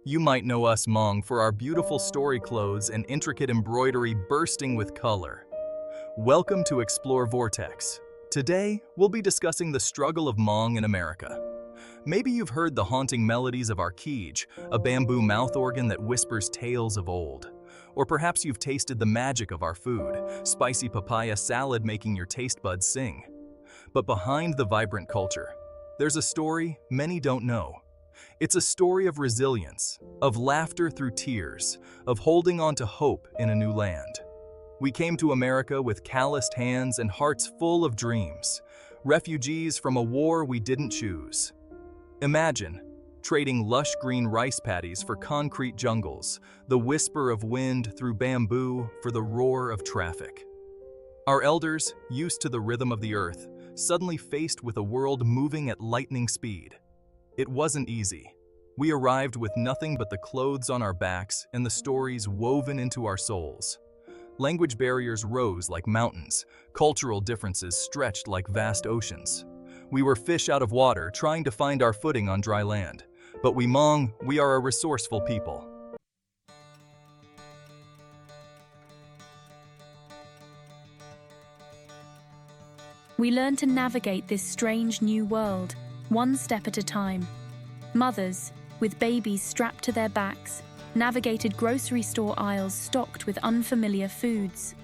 You might know us Hmong for our beautiful story clothes and intricate embroidery bursting with color. Welcome to Explore Vortex. Today, we'll be discussing the struggle of Hmong in America. Maybe you've heard the haunting melodies of our keej, a bamboo mouth organ that whispers tales of old. Or perhaps you've tasted the magic of our food, spicy papaya salad making your taste buds sing. But behind the vibrant culture, there's a story many don't know. It's a story of resilience, of laughter through tears, of holding on to hope in a new land. We came to America with calloused hands and hearts full of dreams, refugees from a war we didn't choose. Imagine trading lush green rice paddies for concrete jungles, the whisper of wind through bamboo for the roar of traffic. Our elders, used to the rhythm of the earth, suddenly faced with a world moving at lightning speed. It wasn't easy. We arrived with nothing but the clothes on our backs and the stories woven into our souls. Language barriers rose like mountains, cultural differences stretched like vast oceans. We were fish out of water, trying to find our footing on dry land. But we Hmong, we are a resourceful people. We learn to navigate this strange new world, one step at a time. Mothers, with babies strapped to their backs, navigated grocery store aisles stocked with unfamiliar foods.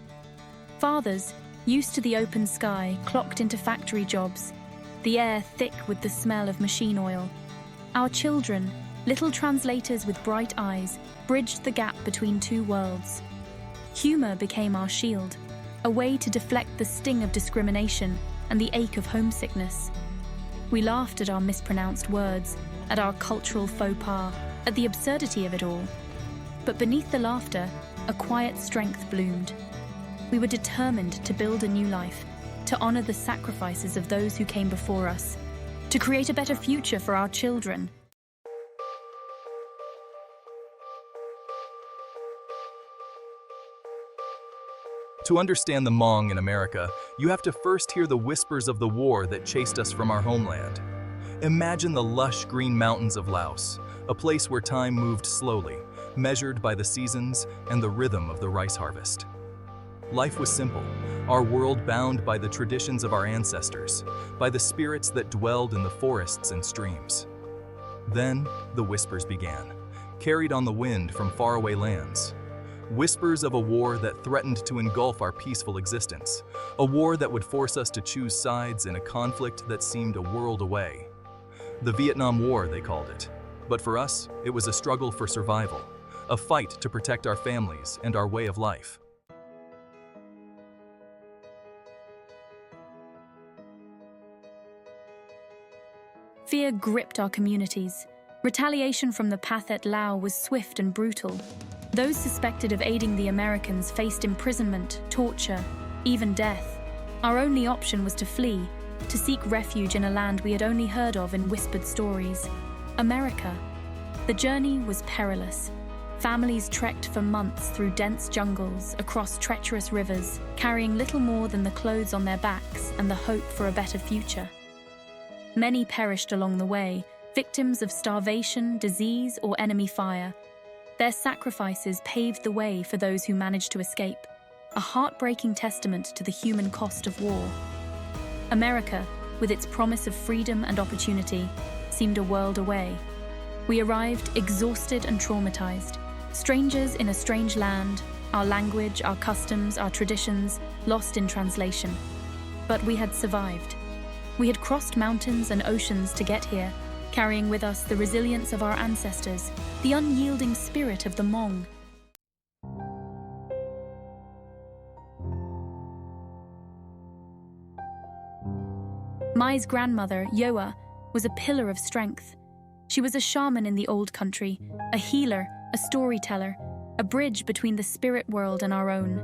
Fathers, used to the open sky, clocked into factory jobs, the air thick with the smell of machine oil. Our children, little translators with bright eyes, bridged the gap between two worlds. Humor became our shield, a way to deflect the sting of discrimination and the ache of homesickness. We laughed at our mispronounced words, at our cultural faux pas, at the absurdity of it all. But beneath the laughter, a quiet strength bloomed. We were determined to build a new life, to honor the sacrifices of those who came before us, to create a better future for our children. To understand the Hmong in America, you have to first hear the whispers of the war that chased us from our homeland. Imagine the lush green mountains of Laos, a place where time moved slowly, measured by the seasons and the rhythm of the rice harvest. Life was simple, our world bound by the traditions of our ancestors, by the spirits that dwelled in the forests and streams. Then, the whispers began, carried on the wind from faraway lands. Whispers of a war that threatened to engulf our peaceful existence, a war that would force us to choose sides in a conflict that seemed a world away. The Vietnam War, they called it. But for us, it was a struggle for survival, a fight to protect our families and our way of life. Fear gripped our communities. Retaliation from the Pathet Lao was swift and brutal. Those suspected of aiding the Americans faced imprisonment, torture, even death. Our only option was to flee, to seek refuge in a land we had only heard of in whispered stories. America. The journey was perilous. Families trekked for months through dense jungles, across treacherous rivers, carrying little more than the clothes on their backs and the hope for a better future. Many perished along the way, victims of starvation, disease, or enemy fire. Their sacrifices paved the way for those who managed to escape, a heartbreaking testament to the human cost of war. America, with its promise of freedom and opportunity, seemed a world away. We arrived exhausted and traumatized, strangers in a strange land, our language, our customs, our traditions, lost in translation. But we had survived. We had crossed mountains and oceans to get here, carrying with us the resilience of our ancestors, the unyielding spirit of the Hmong. Mai's grandmother, Yoa, was a pillar of strength. She was a shaman in the old country, a healer, a storyteller, a bridge between the spirit world and our own.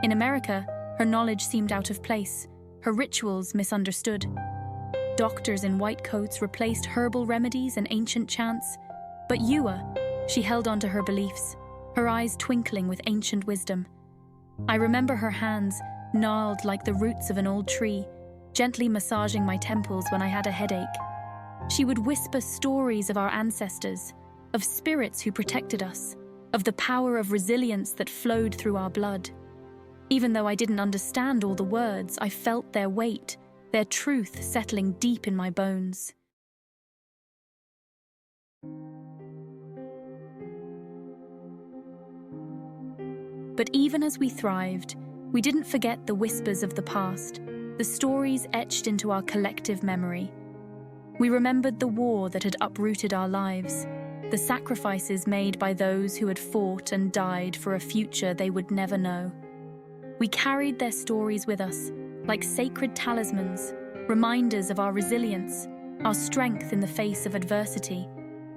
In America, her knowledge seemed out of place, her rituals misunderstood. Doctors in white coats replaced herbal remedies and ancient chants, but Yua, she held on to her beliefs, her eyes twinkling with ancient wisdom. I remember her hands, gnarled like the roots of an old tree, gently massaging my temples when I had a headache. She would whisper stories of our ancestors, of spirits who protected us, of the power of resilience that flowed through our blood. Even though I didn't understand all the words, I felt their weight, their truth settling deep in my bones. But even as we thrived, we didn't forget the whispers of the past, the stories etched into our collective memory. We remembered the war that had uprooted our lives, the sacrifices made by those who had fought and died for a future they would never know. We carried their stories with us, like sacred talismans, reminders of our resilience, our strength in the face of adversity.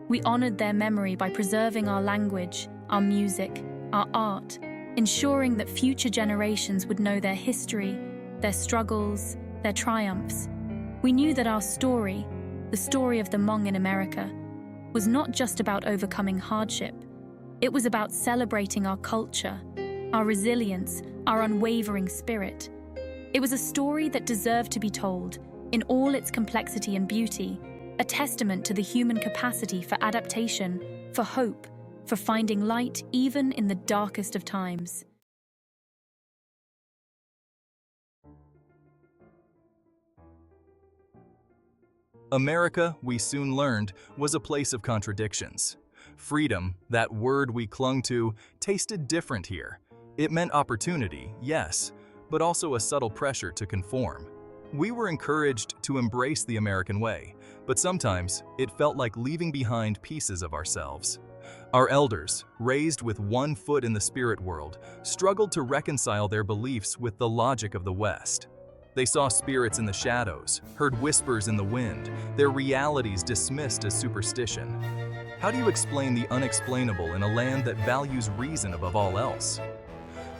We honored their memory by preserving our language, our music, our art, ensuring that future generations would know their history, their struggles, their triumphs. We knew that our story, the story of the Hmong in America, was not just about overcoming hardship. It was about celebrating our culture, our resilience, our unwavering spirit. It was a story that deserved to be told, in all its complexity and beauty, a testament to the human capacity for adaptation, for hope, for finding light even in the darkest of times. America, we soon learned, was a place of contradictions. Freedom, that word we clung to, tasted different here. It meant opportunity, yes, but also a subtle pressure to conform. We were encouraged to embrace the American way, but sometimes it felt like leaving behind pieces of ourselves. Our elders, raised with one foot in the spirit world, struggled to reconcile their beliefs with the logic of the West. They saw spirits in the shadows, heard whispers in the wind, their realities dismissed as superstition. How do you explain the unexplainable in a land that values reason above all else?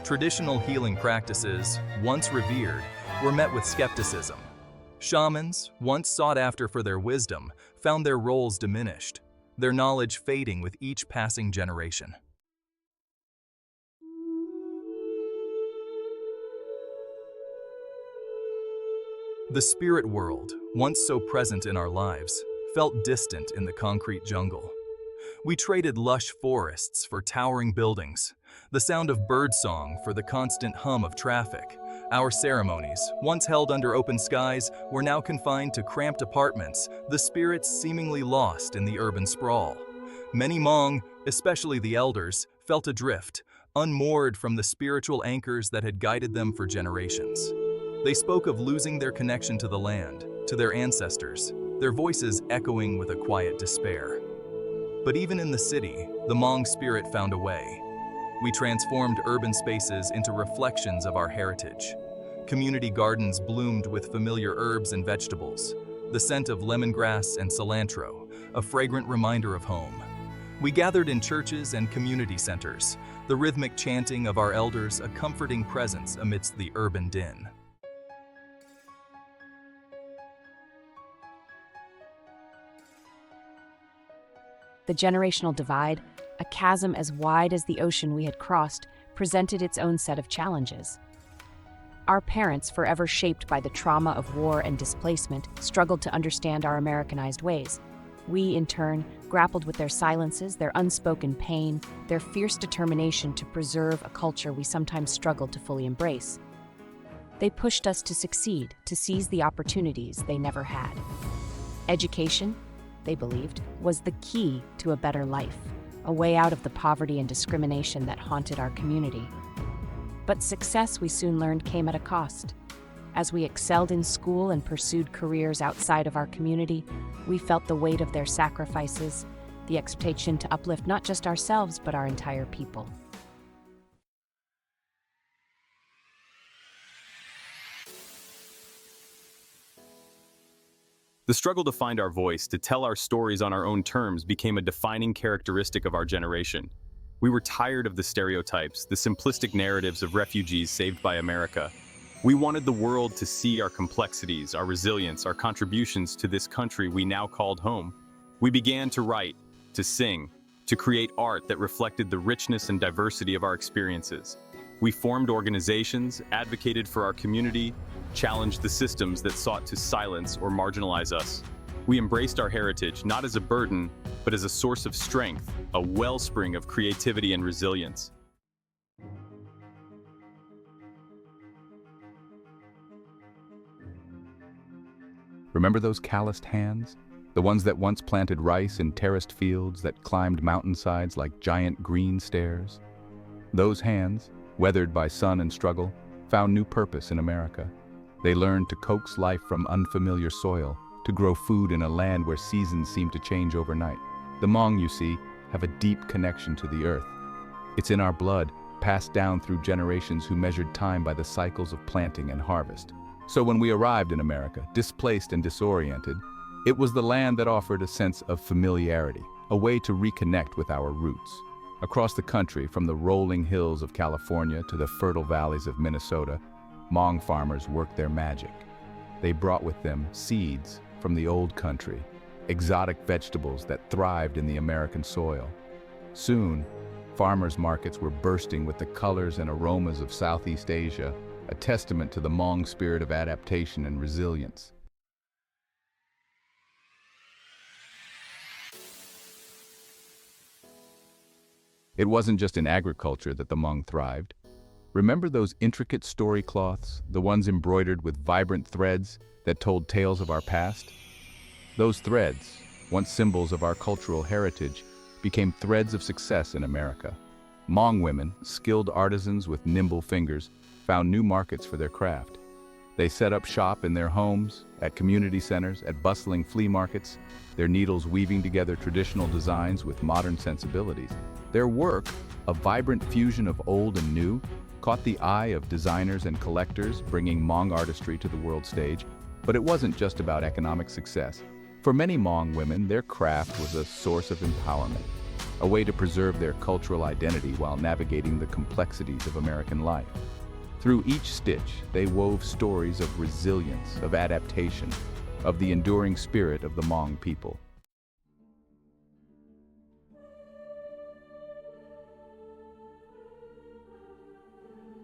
Traditional healing practices, once revered, were met with skepticism. Shamans, once sought after for their wisdom, found their roles diminished, their knowledge fading with each passing generation. The spirit world, once so present in our lives, felt distant in the concrete jungle. We traded lush forests for towering buildings, the sound of birdsong for the constant hum of traffic. Our ceremonies, once held under open skies, were now confined to cramped apartments, the spirits seemingly lost in the urban sprawl. Many Hmong, especially the elders, felt adrift, unmoored from the spiritual anchors that had guided them for generations. They spoke of losing their connection to the land, to their ancestors, their voices echoing with a quiet despair. But even in the city, the Hmong spirit found a way. We transformed urban spaces into reflections of our heritage. Community gardens bloomed with familiar herbs and vegetables, the scent of lemongrass and cilantro, a fragrant reminder of home. We gathered in churches and community centers, the rhythmic chanting of our elders a comforting presence amidst the urban din. The generational divide, a chasm as wide as the ocean we had crossed, presented its own set of challenges. Our parents, forever shaped by the trauma of war and displacement, struggled to understand our Americanized ways. We, in turn, grappled with their silences, their unspoken pain, their fierce determination to preserve a culture we sometimes struggled to fully embrace. They pushed us to succeed, to seize the opportunities they never had. Education, they believed, was the key to a better life, a way out of the poverty and discrimination that haunted our community. But success, we soon learned, came at a cost. As we excelled in school and pursued careers outside of our community, we felt the weight of their sacrifices, the expectation to uplift not just ourselves, but our entire people. The struggle to find our voice, to tell our stories on our own terms, became a defining characteristic of our generation. We were tired of the stereotypes, the simplistic narratives of refugees saved by America. We wanted the world to see our complexities, our resilience, our contributions to this country we now called home. We began to write, to sing, to create art that reflected the richness and diversity of our experiences. We formed organizations, advocated for our community, challenged the systems that sought to silence or marginalize us. We embraced our heritage not as a burden, but as a source of strength, a wellspring of creativity and resilience. Remember those calloused hands? The ones that once planted rice in terraced fields, that climbed mountainsides like giant green stairs? Those hands, weathered by sun and struggle, found new purpose in America. They learned to coax life from unfamiliar soil, to grow food in a land where seasons seem to change overnight. The Hmong, you see, have a deep connection to the earth. It's in our blood, passed down through generations who measured time by the cycles of planting and harvest. So when we arrived in America, displaced and disoriented, it was the land that offered a sense of familiarity, a way to reconnect with our roots. Across the country, from the rolling hills of California to the fertile valleys of Minnesota, Hmong farmers worked their magic. They brought with them seeds from the old country, exotic vegetables that thrived in the American soil. Soon, farmers' markets were bursting with the colors and aromas of Southeast Asia, a testament to the Hmong spirit of adaptation and resilience. It wasn't just in agriculture that the Hmong thrived. Remember those intricate story cloths, the ones embroidered with vibrant threads that told tales of our past? Those threads, once symbols of our cultural heritage, became threads of success in America. Hmong women, skilled artisans with nimble fingers, found new markets for their craft. They set up shop in their homes, at community centers, at bustling flea markets, their needles weaving together traditional designs with modern sensibilities. Their work, a vibrant fusion of old and new, caught the eye of designers and collectors, bringing Hmong artistry to the world stage. But it wasn't just about economic success. For many Hmong women, their craft was a source of empowerment, a way to preserve their cultural identity while navigating the complexities of American life. Through each stitch, they wove stories of resilience, of adaptation, of the enduring spirit of the Hmong people.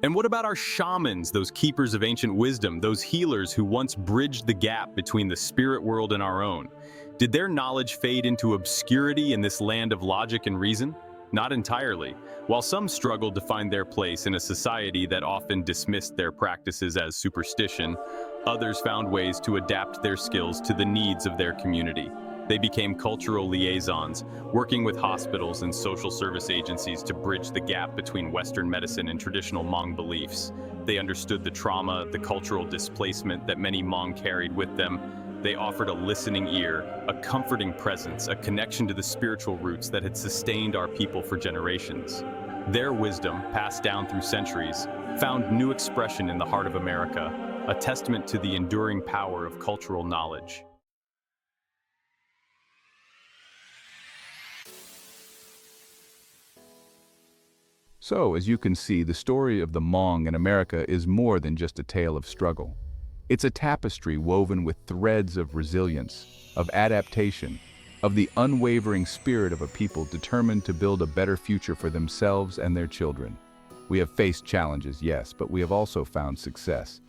And what about our shamans, those keepers of ancient wisdom, those healers who once bridged the gap between the spirit world and our own? Did their knowledge fade into obscurity in this land of logic and reason? Not entirely. While some struggled to find their place in a society that often dismissed their practices as superstition, others found ways to adapt their skills to the needs of their community. They became cultural liaisons, working with hospitals and social service agencies to bridge the gap between Western medicine and traditional Hmong beliefs. They understood the trauma, the cultural displacement that many Hmong carried with them. They offered a listening ear, a comforting presence, a connection to the spiritual roots that had sustained our people for generations. Their wisdom, passed down through centuries, found new expression in the heart of America, a testament to the enduring power of cultural knowledge. So, as you can see, the story of the Hmong in America is more than just a tale of struggle. It's a tapestry woven with threads of resilience, of adaptation, of the unwavering spirit of a people determined to build a better future for themselves and their children. We have faced challenges, yes, but we have also found success.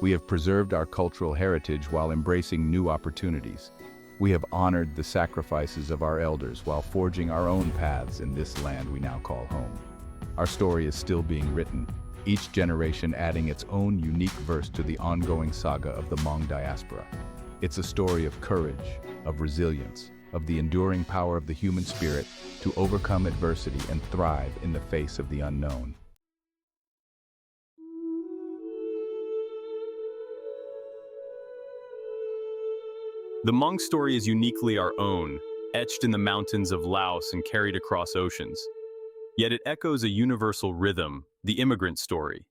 We have preserved our cultural heritage while embracing new opportunities. We have honored the sacrifices of our elders while forging our own paths in this land we now call home. Our story is still being written, each generation adding its own unique verse to the ongoing saga of the Hmong diaspora. It's a story of courage, of resilience, of the enduring power of the human spirit to overcome adversity and thrive in the face of the unknown. The Hmong story is uniquely our own, etched in the mountains of Laos and carried across oceans. Yet it echoes a universal rhythm, the immigrant story.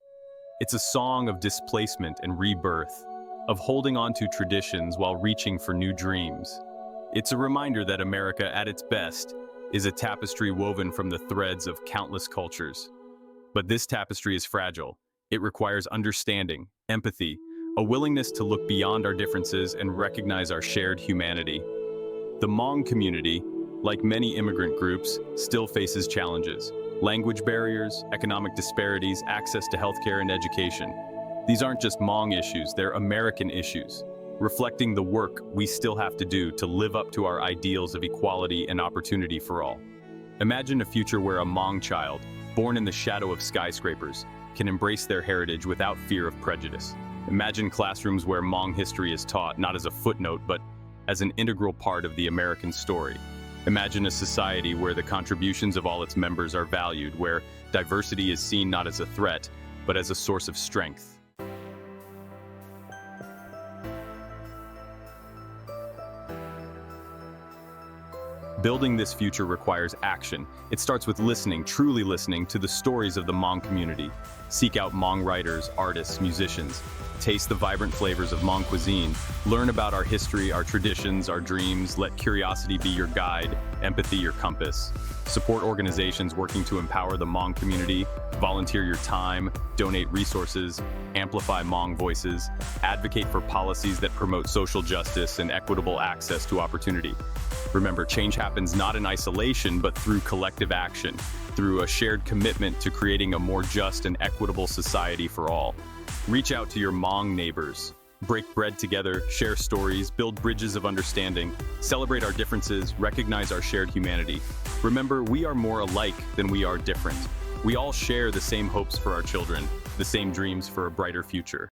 It's a song of displacement and rebirth, of holding on to traditions while reaching for new dreams. It's a reminder that America, at its best, is a tapestry woven from the threads of countless cultures. But this tapestry is fragile. It requires understanding, empathy, a willingness to look beyond our differences and recognize our shared humanity. The Hmong community, like many immigrant groups, still faces challenges. Language barriers, economic disparities, access to healthcare and education. These aren't just Hmong issues, they're American issues. reflecting the work we still have to do to live up to our ideals of equality and opportunity for all. Imagine a future where a Hmong child, born in the shadow of skyscrapers, can embrace their heritage without fear of prejudice. Imagine classrooms where Hmong history is taught not as a footnote, but as an integral part of the American story. Imagine a society where the contributions of all its members are valued, where diversity is seen not as a threat, but as a source of strength. Building this future requires action. It starts with listening, truly listening, to the stories of the Hmong community. Seek out Hmong writers, artists, musicians. Taste the vibrant flavors of Hmong cuisine. Learn about our history, our traditions, our dreams. Let curiosity be your guide, empathy your compass. Support organizations working to empower the Hmong community. Volunteer your time, donate resources, amplify Hmong voices. Advocate for policies that promote social justice and equitable access to opportunity. Remember, change happens not in isolation, but through collective action, through a shared commitment to creating a more just and equitable society for all. Reach out to your Hmong neighbors. Break bread together, share stories, build bridges of understanding, celebrate our differences, recognize our shared humanity. Remember, we are more alike than we are different. We all share the same hopes for our children, the same dreams for a brighter future.